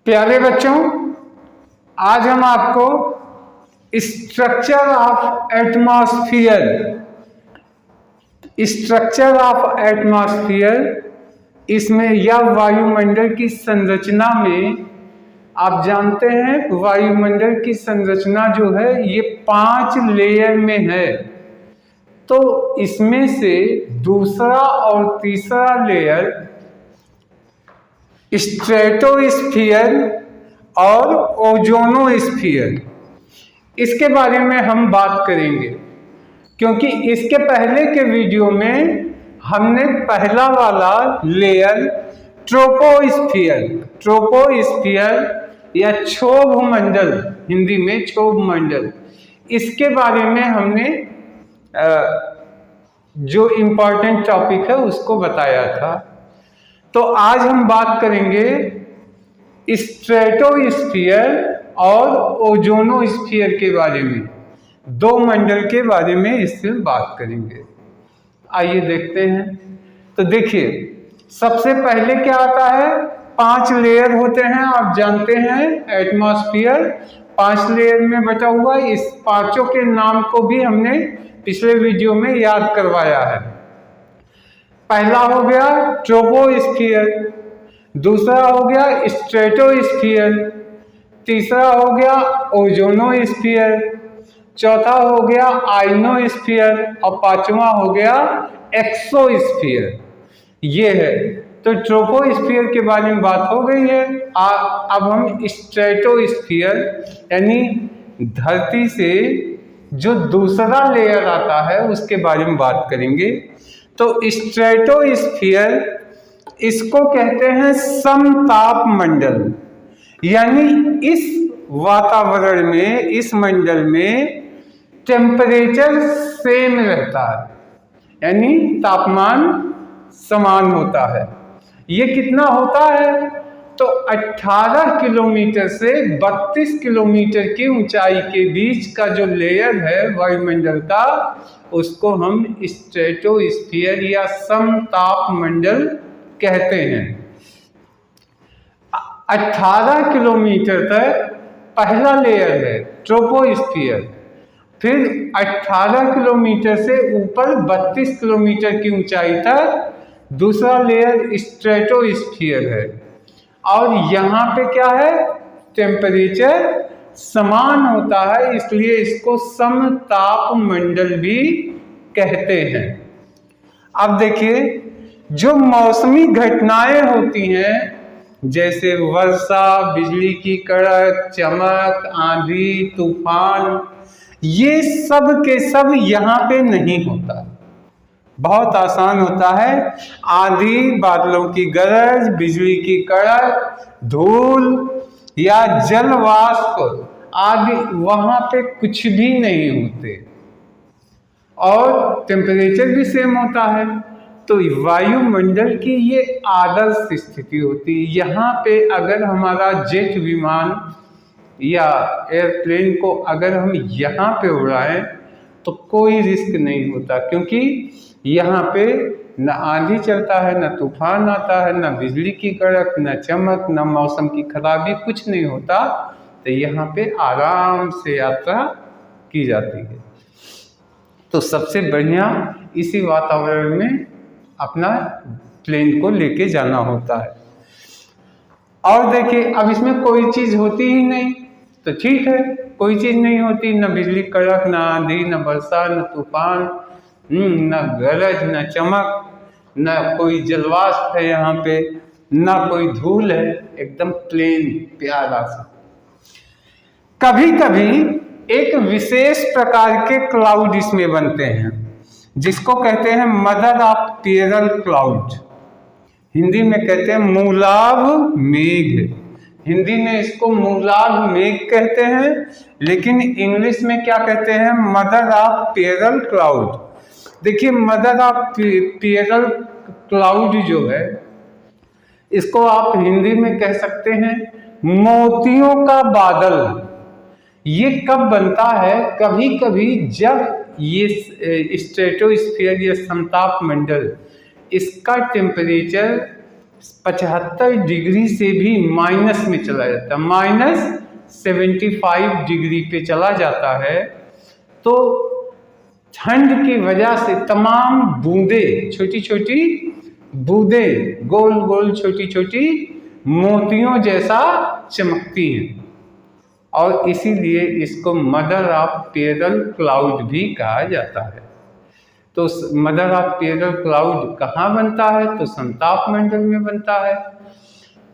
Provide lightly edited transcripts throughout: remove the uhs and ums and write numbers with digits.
प्यारे बच्चों, आज हम आपको स्ट्रक्चर ऑफ एटमॉस्फेयर इसमें या वायुमंडल की संरचना में आप जानते हैं वायुमंडल की संरचना जो है ये 5 लेयर में है। तो इसमें से दूसरा और तीसरा लेयर स्ट्रेटोस्फीयर और ओजोनोस्फीयर, इसके बारे में हम बात करेंगे, क्योंकि इसके पहले के वीडियो में हमने पहला वाला लेयर ट्रोपोस्फीयर या क्षोभ मंडल, हिंदी में क्षोभ मंडल, इसके बारे में हमने जो इम्पोर्टेंट टॉपिक है उसको बताया था। तो आज हम बात करेंगे स्ट्रेटोस्फीयर और ओजोनोस्फीयर के बारे में, 2 मंडल के बारे में इससे बात करेंगे। आइए देखते हैं। तो देखिए, सबसे पहले क्या आता है, 5 लेयर होते हैं, आप जानते हैं एटमॉस्फेयर 5 लेयर में बटा हुआ। इस पांचों के नाम को भी हमने पिछले वीडियो में याद करवाया है। पहला हो गया ट्रोपोस्फीयर, दूसरा हो गया स्ट्रेटोस्फीयर, तीसरा हो गया ओजोनोस्फीयर, चौथा हो गया आयनोस्फीयर और पांचवा हो गया एक्सोस्फीयर। ये है। तो ट्रोपोस्फीयर के बारे में बात हो गई है। अब हम स्ट्रेटोस्फीयर यानी धरती से जो दूसरा लेयर आता है उसके बारे में बात करेंगे। तो स्ट्रेटोस्फीयर इसको कहते हैं समताप मंडल, यानी इस वातावरण में, इस मंडल में टेम्परेचर सेम रहता है, यानी तापमान समान होता है। ये कितना होता है, तो 18 किलोमीटर से 32 किलोमीटर की ऊंचाई के बीच का जो लेयर है वायुमंडल का, उसको हम स्ट्रेटोस्फीयर या समताप मंडल कहते हैं। 18 किलोमीटर तक पहला लेयर है ट्रोपोस्फीयर, फिर 18 किलोमीटर से ऊपर 32 किलोमीटर की ऊंचाई तक दूसरा लेयर स्ट्रेटोस्फीयर है। और यहाँ पे क्या है, टेम्परेचर समान होता है, इसलिए इसको समताप मंडल भी कहते हैं। अब देखिए, जो मौसमी घटनाएं होती हैं जैसे वर्षा, बिजली की कड़क, चमक, आंधी, तूफान, ये सब के सब यहाँ पे नहीं होता। बहुत आसान होता है। आंधी, बादलों की गरज, बिजली की कड़क, धूल या जल वाष्प आदि वहां पे कुछ भी नहीं होते और टेम्परेचर भी सेम होता है। तो वायुमंडल की ये आदर्श स्थिति होती है। यहाँ पे अगर हमारा जेट विमान या एयरप्लेन को अगर हम यहाँ पे उड़ाएं तो कोई रिस्क नहीं होता, क्योंकि यहाँ पे न आंधी चलता है, न तूफान आता है, न बिजली की कड़क, न चमक, न मौसम की खराबी, कुछ नहीं होता। तो यहाँ पे आराम से यात्रा की जाती है। तो सबसे बढ़िया इसी वातावरण में अपना प्लेन को लेके जाना होता है। और देखिए, अब इसमें कोई चीज़ होती ही नहीं तो ठीक है, कोई चीज़ नहीं होती, न बिजली कड़क, न आंधी, न वर्षा, न तूफान, न गरज, न चमक, न कोई जलवाष्प है यहाँ पे, न कोई धूल है, एकदम प्लेन प्यारा सा। कभी कभी एक विशेष प्रकार के क्लाउड इसमें बनते हैं जिसको कहते हैं मदर ऑफ पेरल क्लाउड, हिंदी में कहते हैं मूलाभ मेघ। हिंदी में इसको मूलाभ मेघ कहते हैं, लेकिन इंग्लिश में क्या कहते हैं, मदर ऑफ पेरल क्लाउड। देखिए, मदर ऑफ पेरल क्लाउड जो है, इसको आप हिंदी में कह सकते हैं मोतियों का बादल। ये कब बनता है, कभी कभी जब ये स्ट्रेटोस्फीयर या समताप मंडल, इसका टेम्परेचर 75 डिग्री से भी माइनस में चला जाता है, -75 डिग्री पे चला जाता है। तो ठंड की वजह से तमाम बूंदें, छोटी छोटी बूंदें गोल गोल छोटी छोटी मोतियों जैसा चमकती हैं, और इसीलिए इसको मदर ऑफ पेरल क्लाउड भी कहा जाता है। तो मदर ऑफ पेरल क्लाउड कहाँ बनता है? तो संताप मंडल में बनता है।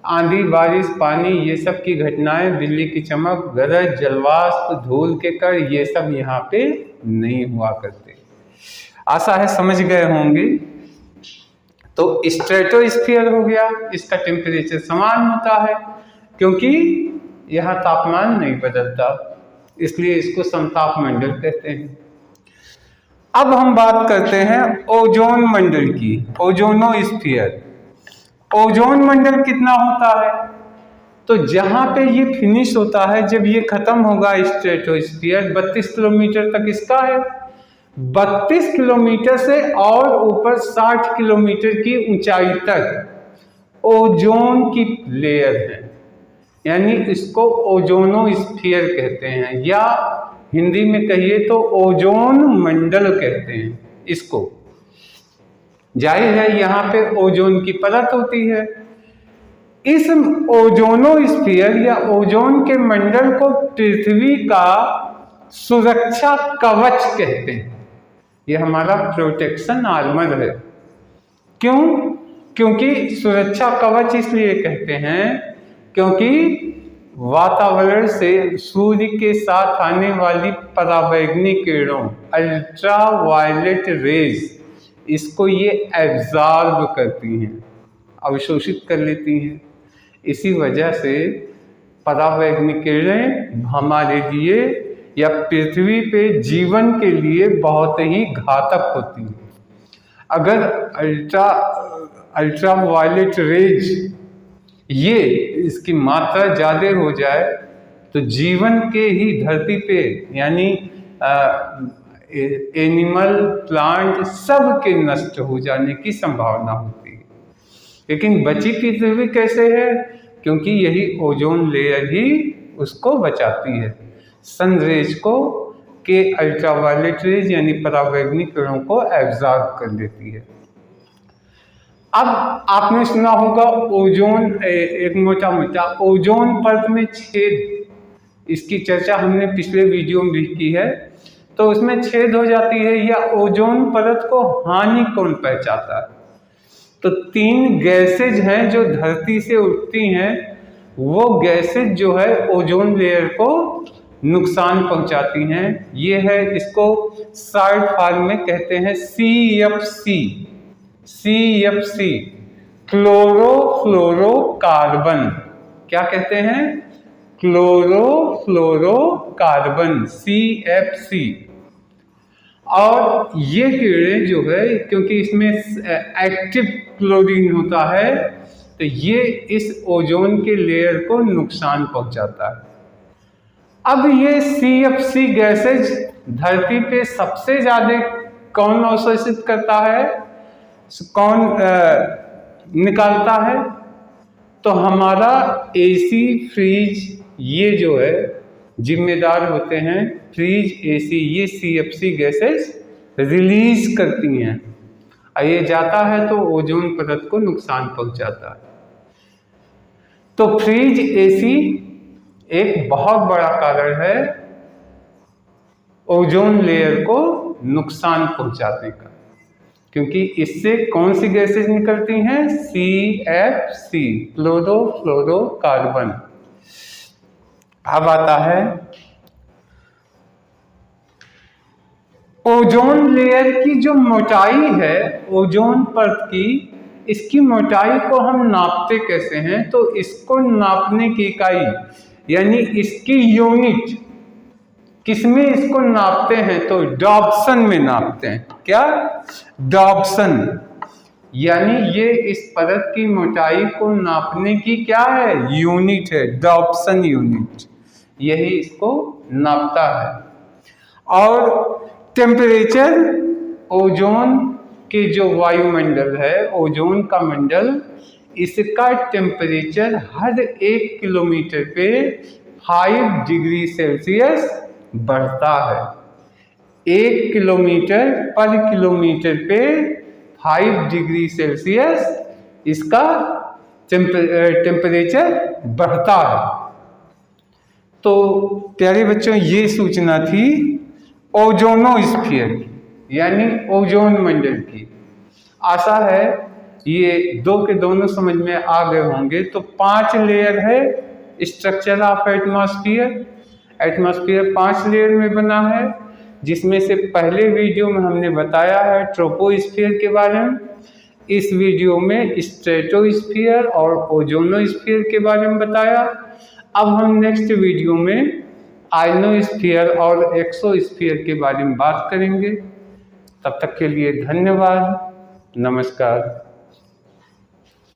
आंधी, बारिश, पानी, ये सब की घटनाएं, बिजली की चमक, गरज, जलवाष्प, धूल के कण, ये सब यहाँ पे नहीं हुआ करते। आशा है समझ गए होंगे। तो स्ट्रेटोस्फीयर हो गया, इसका टेम्परेचर समान होता है क्योंकि यहाँ तापमान नहीं बदलता, इसलिए इसको समताप मंडल कहते हैं। अब हम बात करते हैं ओजोन मंडल की, ओजोनोस्फीयर। ओजोन मंडल कितना होता है? तो जहां पे ये फिनिश होता है, जब ये खत्म होगा स्ट्रेटोस्फीयर, 32 किलोमीटर तक इसका है। 32 किलोमीटर से और ऊपर 60 किलोमीटर की ऊंचाई तक ओजोन की लेयर है, यानी इसको ओजोनोस्फीयर कहते हैं, या हिंदी में कहिए तो ओजोन मंडल कहते हैं इसको। जाहिर है यहाँ पे ओजोन की परत होती है। इस ओजोनोस्फीयर या ओजोन के मंडल को पृथ्वी का सुरक्षा कवच कहते हैं। ये हमारा प्रोटेक्शन आर्मर है। क्यों? क्योंकि सुरक्षा कवच इसलिए कहते हैं क्योंकि वातावरण से सूर्य के साथ आने वाली पराबैंगनी किरणों, अल्ट्रा वायलेट रेज, इसको ये एब्जॉर्ब करती हैं, अवशोषित कर लेती हैं। इसी वजह से पराबैंगनी किरणें हमारे लिए या पृथ्वी पे जीवन के लिए बहुत ही घातक होती हैं। अगर अल्ट्रा वायलेट रेज ये इसकी मात्रा ज़्यादा हो जाए तो जीवन के ही धरती पे, यानी एनिमल, प्लांट, सब के नष्ट हो जाने की संभावना होती है। लेकिन बची पृथ्वी कैसे है? क्योंकि यही ओजोन लेयर ही उसको बचाती है, सनरेज को के अल्ट्रावायलेट रेज यानी पराबैंगनी किरणों को एब्जॉर्ब कर लेती है। अब आपने सुना होगा ओजोन, एक मोटा मोटा ओजोन परत में छेद, इसकी चर्चा हमने पिछले वीडियो में भी की है। तो उसमें छेद हो जाती है, या ओजोन परत को हानि कौन पहुंचाता है? तो 3 गैसेज हैं जो धरती से उठती हैं, वो गैसेज जो है ओजोन लेयर को नुकसान पहुंचाती हैं। ये है, इसको शॉर्ट फॉर्म में कहते हैं CFC, क्लोरोफ्लोरोकार्बन। क्या कहते हैं? Chlorofluorocarbon, CFC। और ये किरणें जो है, क्योंकि इसमें एक्टिव क्लोरीन होता है, तो ये इस ओजोन के लेयर को नुकसान पहुंचाता है। अब ये CFC गैसेज धरती पे सबसे ज्यादा कौन अवशोषित करता है, कौन निकालता है? तो हमारा AC, फ्रीज, ये जो है जिम्मेदार होते हैं। फ्रीज, AC, ये CFC गैसेस रिलीज करती हैं, और ये जाता है तो ओजोन परत को नुकसान पहुंचाता है। तो फ्रीज, AC एक बहुत बड़ा कारण है ओजोन लेयर को नुकसान पहुंचाने का, क्योंकि इससे कौन सी गैसेज निकलती हैं? CFC, chlorofluorocarbon. अब आता है ओजोन लेयर की जो मोटाई है ओजोन परत की, इसकी मोटाई को हम नापते कैसे हैं? तो इसको नापने की इकाई यानी इसकी यूनिट किसमें इसको नापते हैं? तो डॉप्सन में नापते हैं। क्या? डॉप्सन, यानी ये इस परत की मोटाई को नापने की क्या है? यूनिट है, डॉप्सन यूनिट, यही इसको नापता है। और टेम्परेचर ओजोन के जो वायुमंडल है, ओजोन का मंडल, इसका टेम्परेचर हर 1 किलोमीटर पे 5 डिग्री सेल्सियस बढ़ता है। 1 किलोमीटर पर किलोमीटर पे 5 डिग्री सेल्सियस इसका टेम्परेचर बढ़ता है। तो प्यारे बच्चों, ये सूचना थी ओजोनोस्फीयर की, यानी ओजोन मंडल की। आशा है ये दो के दोनों समझ में आ गए होंगे। तो 5 लेयर है structure of atmosphere. Atmosphere 5 layer में बना है, जिसमें से पहले वीडियो में हमने बताया है ट्रोपोस्फीयर के बारे में। इस वीडियो में स्ट्रेटोस्फीयर और ओजोनोस्फीयर के बारे में बताया। अब हम नेक्स्ट वीडियो में आयनोस्फीयर और एक्सोस्फीयर के बारे में बात करेंगे। तब तक के लिए धन्यवाद, नमस्कार।